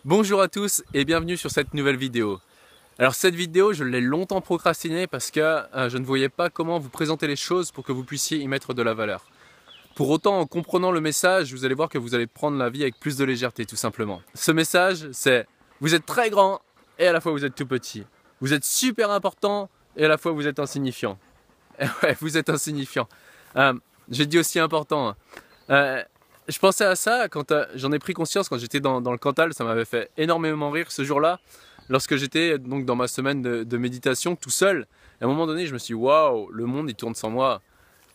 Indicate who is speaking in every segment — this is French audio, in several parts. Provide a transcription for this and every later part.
Speaker 1: Bonjour à tous et bienvenue sur cette nouvelle vidéo. Alors cette vidéo, je l'ai longtemps procrastinée parce que je ne voyais pas comment vous présenter les choses pour que vous puissiez y mettre de la valeur. Pour autant, en comprenant le message, vous allez voir que vous allez prendre la vie avec plus de légèreté tout simplement. Ce message, c'est vous êtes très grand et à la fois vous êtes tout petit. Vous êtes super important et à la fois vous êtes insignifiant. Et ouais, vous êtes insignifiant. J'ai dit aussi important. Je pensais à ça quand j'en ai pris conscience quand j'étais dans le Cantal, ça m'avait fait énormément rire ce jour-là, lorsque j'étais donc dans ma semaine de méditation tout seul. Et à un moment donné, je me suis dit, waouh, le monde il tourne sans moi.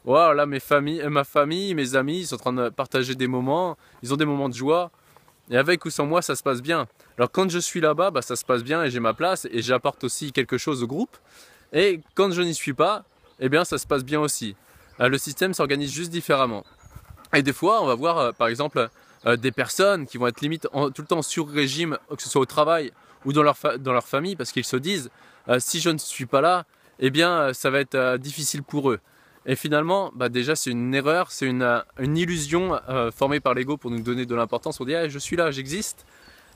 Speaker 1: Waouh, là ma famille, mes amis, ils sont en train de partager des moments, ils ont des moments de joie. Et avec ou sans moi, ça se passe bien. Alors quand je suis là-bas, ça se passe bien et j'ai ma place et j'apporte aussi quelque chose au groupe. Et quand je n'y suis pas, eh bien ça se passe bien aussi. Le système s'organise juste différemment. Et des fois, on va voir par exemple des personnes qui vont être limite tout le temps sur régime, que ce soit au travail ou dans leur famille, parce qu'ils se disent si je ne suis pas là, eh bien ça va être difficile pour eux. Et finalement, déjà c'est une erreur, c'est une illusion formée par l'ego pour nous donner de l'importance. On dit je suis là, j'existe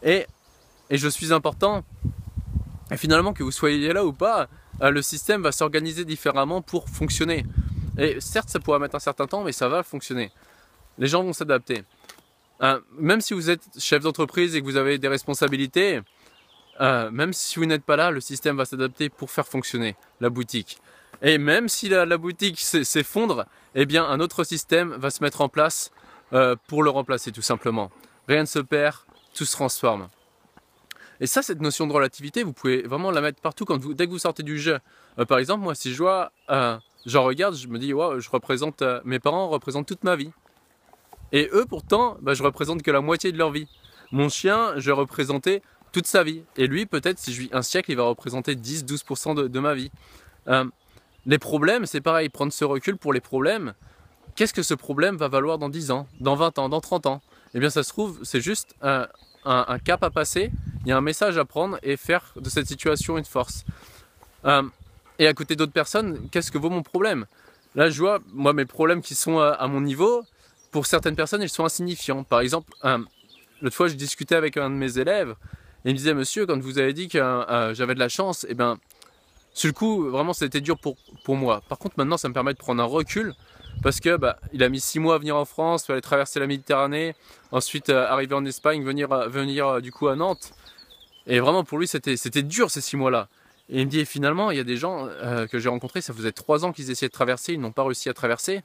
Speaker 1: et je suis important. Et finalement, que vous soyez là ou pas, le système va s'organiser différemment pour fonctionner. Et certes, ça pourra mettre un certain temps, mais ça va fonctionner. Les gens vont s'adapter. Même si vous êtes chef d'entreprise et que vous avez des responsabilités, même si vous n'êtes pas là, le système va s'adapter pour faire fonctionner la boutique. Et même si la boutique s'effondre, eh bien un autre système va se mettre en place pour le remplacer tout simplement. Rien ne se perd, tout se transforme. Et ça, cette notion de relativité, vous pouvez vraiment la mettre partout dès que vous sortez du jeu. Par exemple, moi, si je vois, j'en regarde, je me dis, wow, mes parents représentent toute ma vie. Et eux, pourtant, je représente que la moitié de leur vie. Mon chien, je représentais toute sa vie. Et lui, peut-être, si je vis un siècle, il va représenter 10-12% de ma vie. Les problèmes, c'est pareil, prendre ce recul pour les problèmes. Qu'est-ce que ce problème va valoir dans 10 ans, dans 20 ans, dans 30 ans? Eh bien, ça se trouve, c'est juste un cap à passer, il y a un message à prendre et faire de cette situation une force. Et à côté d'autres personnes, qu'est-ce que vaut mon problème? Là, je vois, moi, mes problèmes qui sont à mon niveau, pour certaines personnes, ils sont insignifiants. Par exemple, l'autre fois, je discutais avec un de mes élèves et il me disait, monsieur, quand vous avez dit que j'avais de la chance, eh bien, sur le coup, vraiment, c'était dur pour moi. Par contre, maintenant, ça me permet de prendre un recul parce que il a mis 6 mois à venir en France, il fallait traverser la Méditerranée, ensuite arriver en Espagne, venir du coup à Nantes. Et vraiment, pour lui, c'était dur ces 6 mois-là. Et il me dit, et finalement, il y a des gens que j'ai rencontrés, ça faisait 3 ans qu'ils essayaient de traverser, ils n'ont pas réussi à traverser.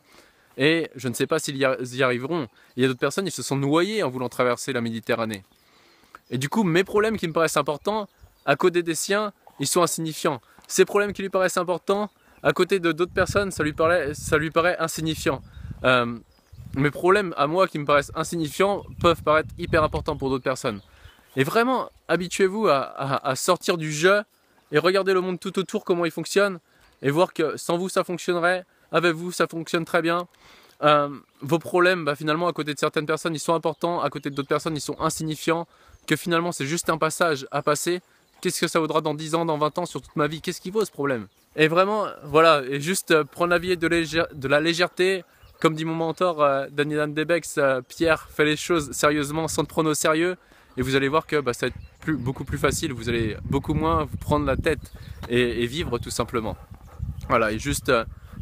Speaker 1: Et je ne sais pas s'ils y arriveront. Il y a d'autres personnes, ils se sont noyés en voulant traverser la Méditerranée. Et du coup, mes problèmes qui me paraissent importants, à côté des siens, ils sont insignifiants. Ces problèmes qui lui paraissent importants, à côté de d'autres personnes, ça lui paraît insignifiant. Mes problèmes à moi qui me paraissent insignifiants peuvent paraître hyper importants pour d'autres personnes. Et vraiment, habituez-vous à sortir du jeu et regarder le monde tout autour, comment il fonctionne, et voir que sans vous, ça fonctionnerait. Avec vous, ça fonctionne très bien. Vos problèmes, finalement, à côté de certaines personnes, ils sont importants. À côté d'autres personnes, ils sont insignifiants. Que finalement, c'est juste un passage à passer. Qu'est-ce que ça vaudra dans 10 ans, dans 20 ans, sur toute ma vie? Qu'est-ce qui vaut ce problème? Et vraiment, voilà, et juste prendre la vie de la légèreté. Comme dit mon mentor, Daniel Debex, Pierre, fais les choses sérieusement, sans te prendre au sérieux. Et vous allez voir que ça va être beaucoup plus facile. Vous allez beaucoup moins vous prendre la tête et vivre tout simplement. Voilà, et juste...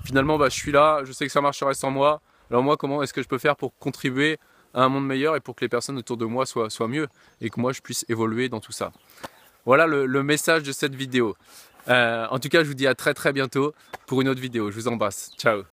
Speaker 1: Finalement, je suis là, je sais que ça marcherait sans moi. Alors moi, comment est-ce que je peux faire pour contribuer à un monde meilleur et pour que les personnes autour de moi soient mieux et que moi, je puisse évoluer dans tout ça. Voilà le message de cette vidéo. En tout cas, je vous dis à très bientôt pour une autre vidéo. Je vous embrasse. Ciao.